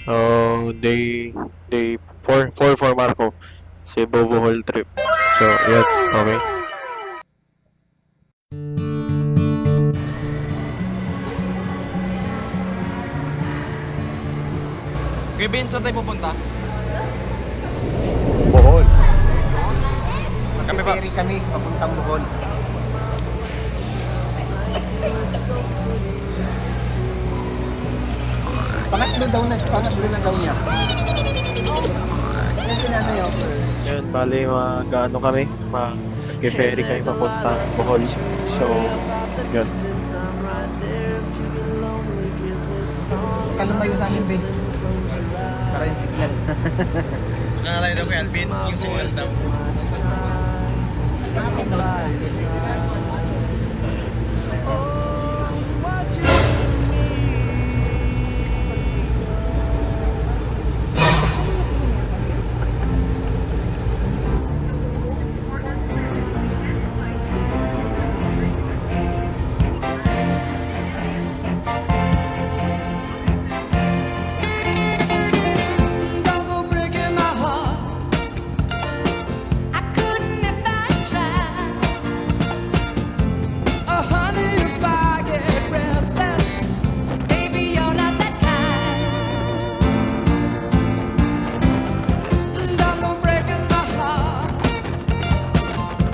Day 4 for Marco. Cebu Bohol trip. So, yun. Okay. Kevin, saan tayo pupunta? Bohol. Kami ba? Ferry kami, papuntang Bohol. Pangatlo na daw niya. Yan sinano yun. Yun, bali mag-ano kami. Mag-ferry kami papunta Bohol. So, yun. Kalumayo sa amin, Ben. Para yung signal. Nangalay daw kay Alvin, yung signal daw.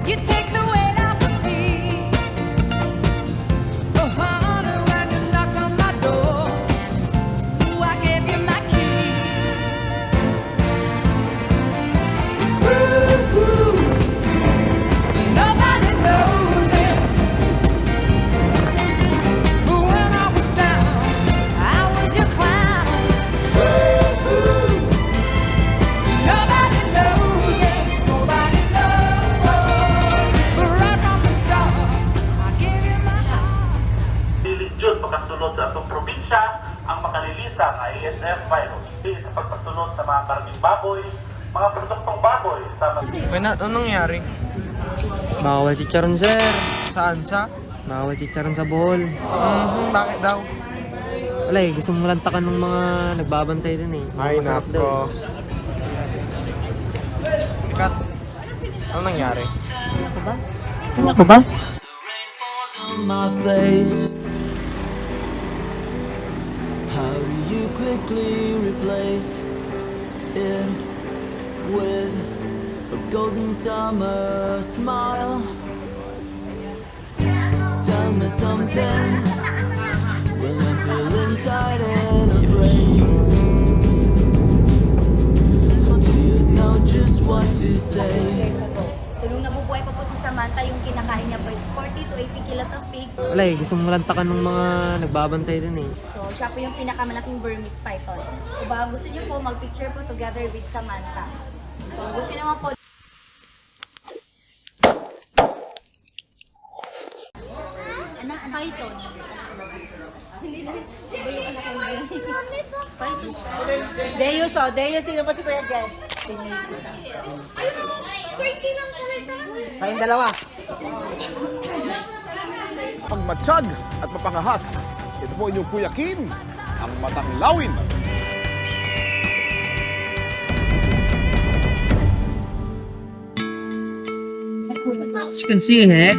You take the weight off of me. Oh, honey, when you knock on my door, ooh, I gave you my key. Ooh, ooh. Nobody knows it. But when I was down, I was your clown. Ooh, ooh. Nobody knows it. Nobody knows. But right from the start, I gave you my heart. Diligyon pagkasunod sa atong probinsya ang makalilisa ng ASF virus. Dili sa pagpasunod sa mga karning baboy, mga produktong baboy sa Kaya anong nangyari? Bawal chicharon, sir. Saan siya? Bawal chicharon sa Bohol. Bakit daw? Alay, gusto mong lantakan ng mga nagbabantay din eh. Ay, Masarap daw. nako. Kat, anong nangyari? Ano ba? On my face. How do you quickly replace it with a golden summer smile? Tell me something when I'm feeling tired and afraid. Do you know just what to say? Years ago. So nung nabubuhay pa po si Samantha, yung kinakain niya po is 40 to 80 kilos of pig. Alay, gusto mong lantakan ng mga nagbabantay din eh. So siya po yung pinakamalaking Burmese python. So baka gusto niyo po mag-picture po together with Samantha. So gusto niyo naman po python. Hindi na. Iba yung anak ng python. Deus, oh. Deus, sino pa si Kuya Jess? Ayun, 20 lang po ito. Tayong dalawa. Pagmatsyag at mapangahas. Ito po inyong Kuya Kim, ang matang lawin. As you can see here,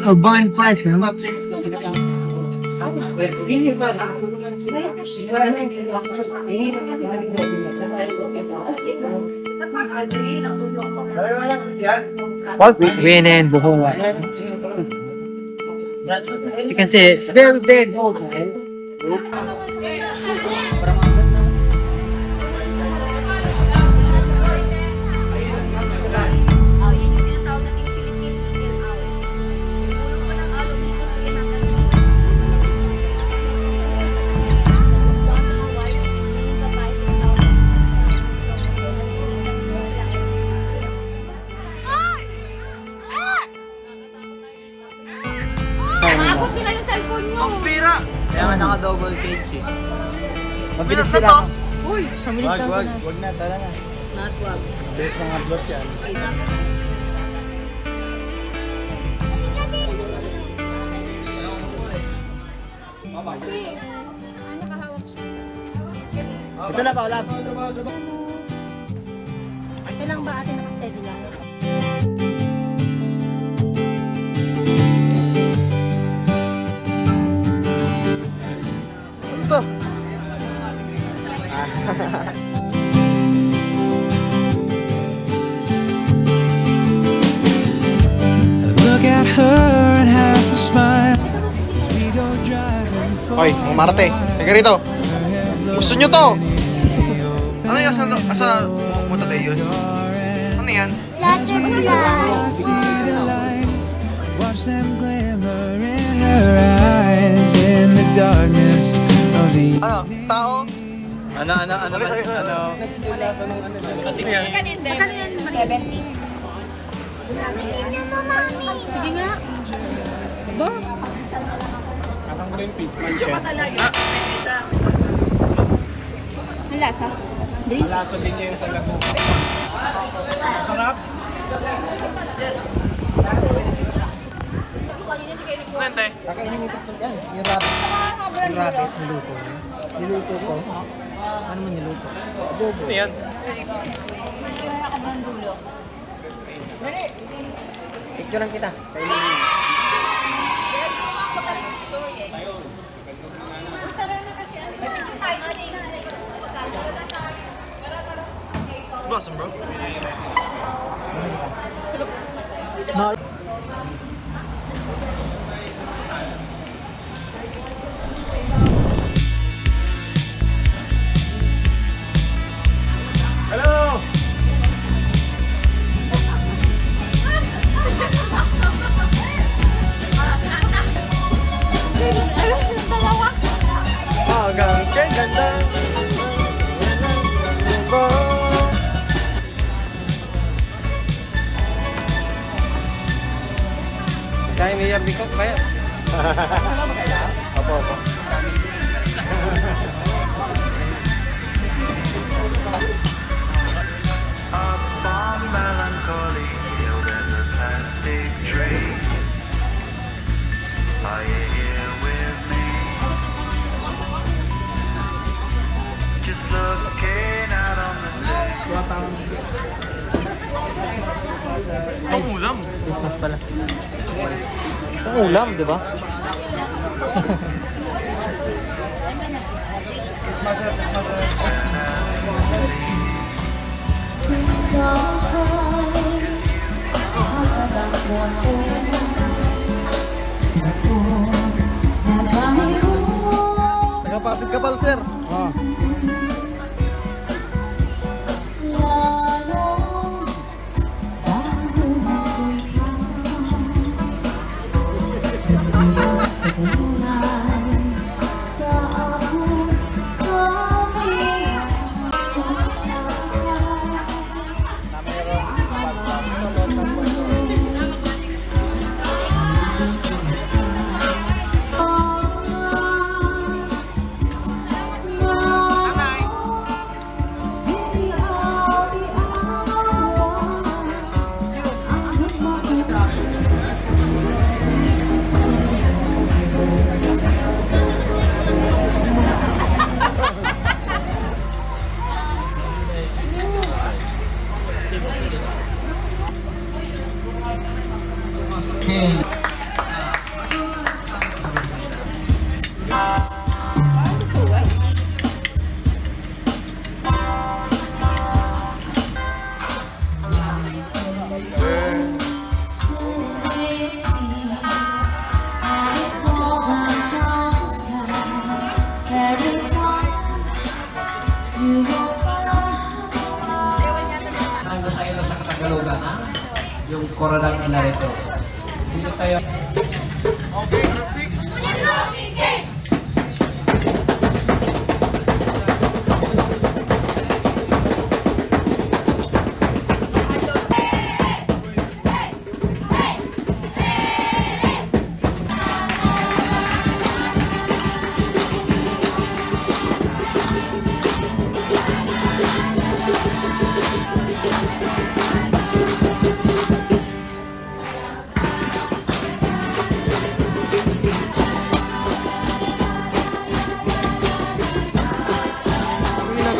a vine python. Win Bohol. As you can see, it's very, very old, man. Oh, yun yung tinatawag nating Philippine Eagle Owl. Ulo po ng owl, dito po yan hanggang dito. So, kung ang mga white, yun yung babae tinatawag. So, nagtitignan dito sila. Abot nila yung cellphone nyo. Ang pira! Kaya nga naka-double cage eh. Mabilis Pinas na sila. to? Uy, kabilis daw Wag, sila. wag na, tara na. Not wag. Best ng upload yan. Ito na ba, Olab? Kailang ba ate naka-steady lang? Ito. Look at her and have to smile. We go driving for Hoy, mga Marte, teka rito. Gusto nyo to? Ano yung asa pumunta tayo? Ano yan? see the lights. Watch them glimmer in her eyes in the darkness of the Ano? Tao? Ano? Ano yan? Magkano yan? 70. Sige nga. Ba? Ang lasa? Nente. Kakainin mo ito yan. Yung rabbit. Yung rabbit, niluto. Niluto ko. Ano man niluto? Adobo. Ano yan? Picturean kita. Kainin mo. It's blossom, bro. Hanggang kay ganda. Kaya may yabikot ba yan? Opo. Ang ulam. Christmas pala. Ang ulam, di ba? Nagpapit kapal, sir. Ang sa ilo sa Katagalogan, ha? Yung Coronel Inarito. Dito tayo. Okay, group 6.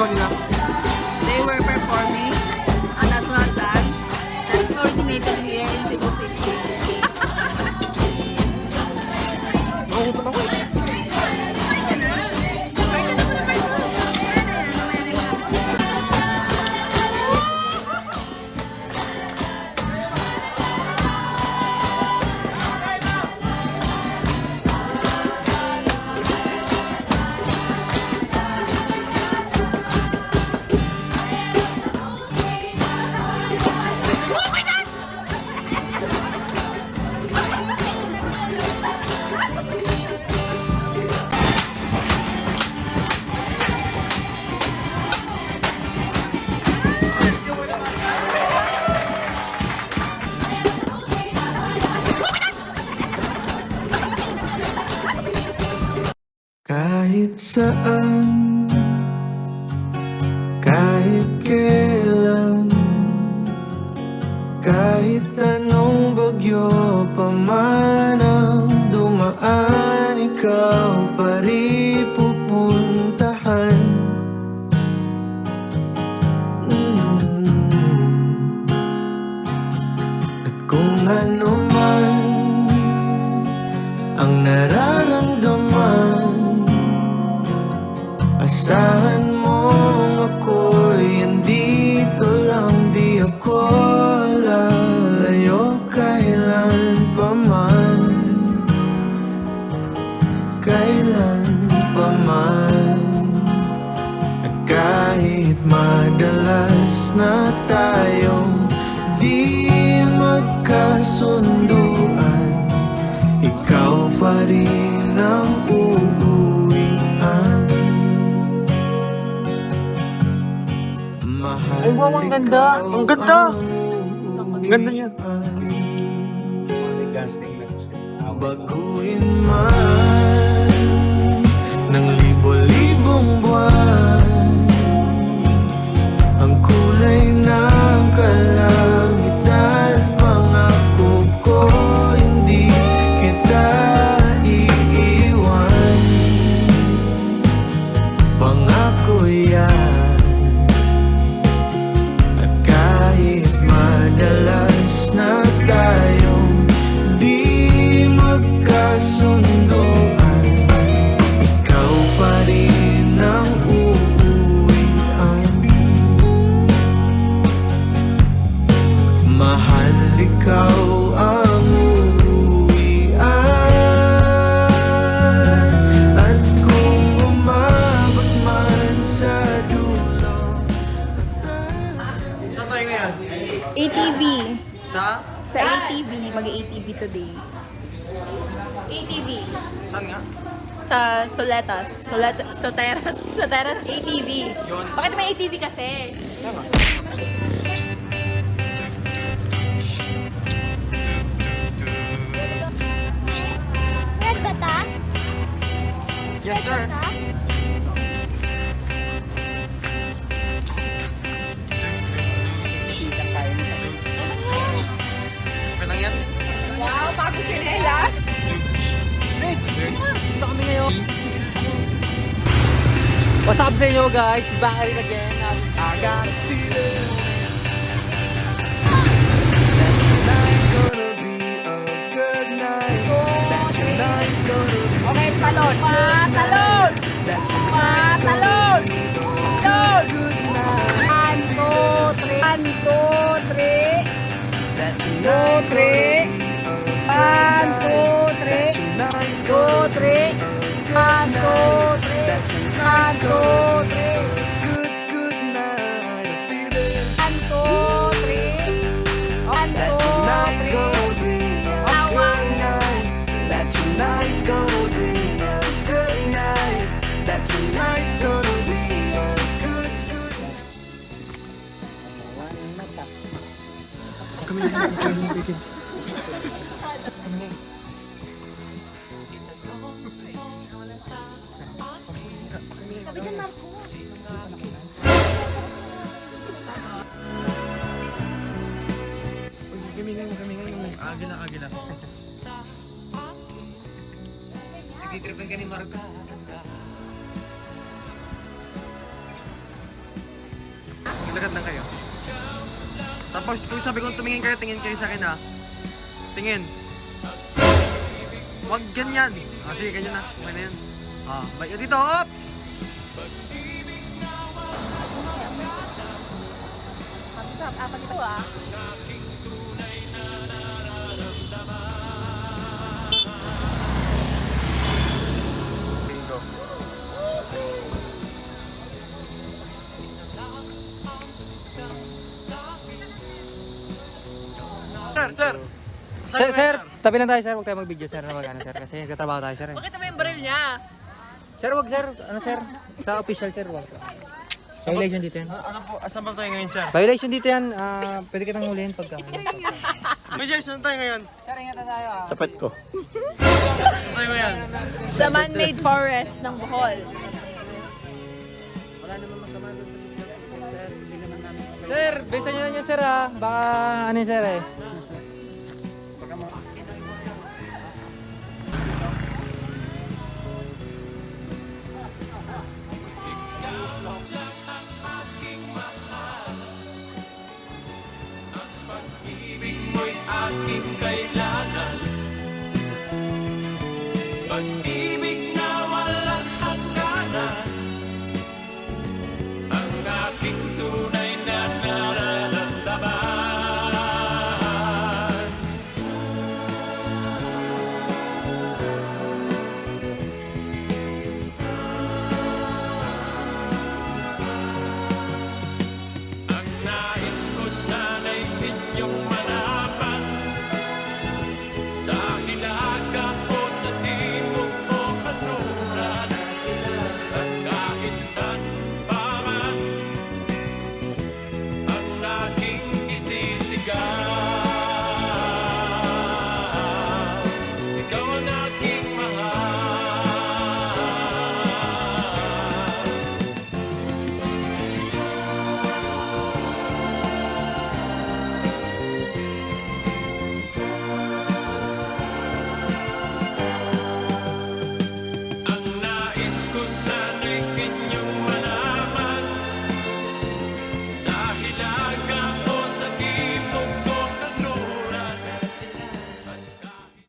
sigaw nila? They were performing a natural dance that is originated here in Cebu City. Nakukutan ako. Kahit saan, kahit kailan, kahit anong bagyo pa man ang dumaan, ikaw pa rin pupuntahan. At kung ano man ang nararamdaman, asahan mong ako'y andito lang, di ako lalayo kailan pa man, kailan pa man. At kahit madalas na tayong di magkasunduan, ikaw pa rin ang uuwian. Ay, wow, ang ganda! Ang ganda! Ang ganda niya. Baguhin man ng libo-libong buwan ang kulay ng kalangitan, pangako ko hindi kita iiwan. Pangako yan. At kahit madalas na tayong di magkasunduan, ikaw pa rin ang uuwian. Mahal, ikaw ang uuwian. At kung umabot man sa dulo, Saan tayo ngayon? ATV. Sa? Sa ATV. Mag-ATV today. ATV. Saan nga? Sa Soletas. Soteras ATV. Yun. Bakit may ATV kasi? Yes, sir. Okay lang yan? Wow, bago sinelas. Dito kami ngayon. What's up sa inyo guys? Back again. I got a feeling. tonight's gonna be a good night. That tonight's gonna be Okay, talon. Patalon. that Patalon. Talon. good night. 1, 2, 3. 1, 2, 3. That tonight's gonna be a 1, 2, 3. tonight's 2, gonna 3. 1, 2, 3. that 1, 2, 3. good night. I feel it. 1, 2, 3. 1, 2, That tonight's 3. gonna be a good night. That tonight's gonna be a good night. That tonight's gonna be a good Kami ngayon. Agila. Isitripan ka ni Marco. Ilagad lang kayo. Tapos kung sabi kong tumingin kayo, tingin kayo sa akin ha. Tingin. Huwag ganyan. Ah, sige, ganyan na. Okay na yan. Ah, balik dito. Oops! Apat ito ah. Bingo. Sir! Sir, tabi lang tayo sir, huwag tayo mag-video sir na mag-ano sir, kasi nagtatrabaho tayo sir. Bakit mo yung baril niya? Sir, wag sir, ano sir, sa official sir, wag. Violation dito yan. Ano po? Asan ba tayo ngayon, sir? Violation dito yan, pwede kitang hulihin pagka. Major, saan tayo ngayon? Sir, ingatan tayo ah. Sa pet ko. Saan tayo ngayon? Sa man-made forest ng Bohol. Sir, bisa nyo na niya sir ah, baka ano yun sir eh.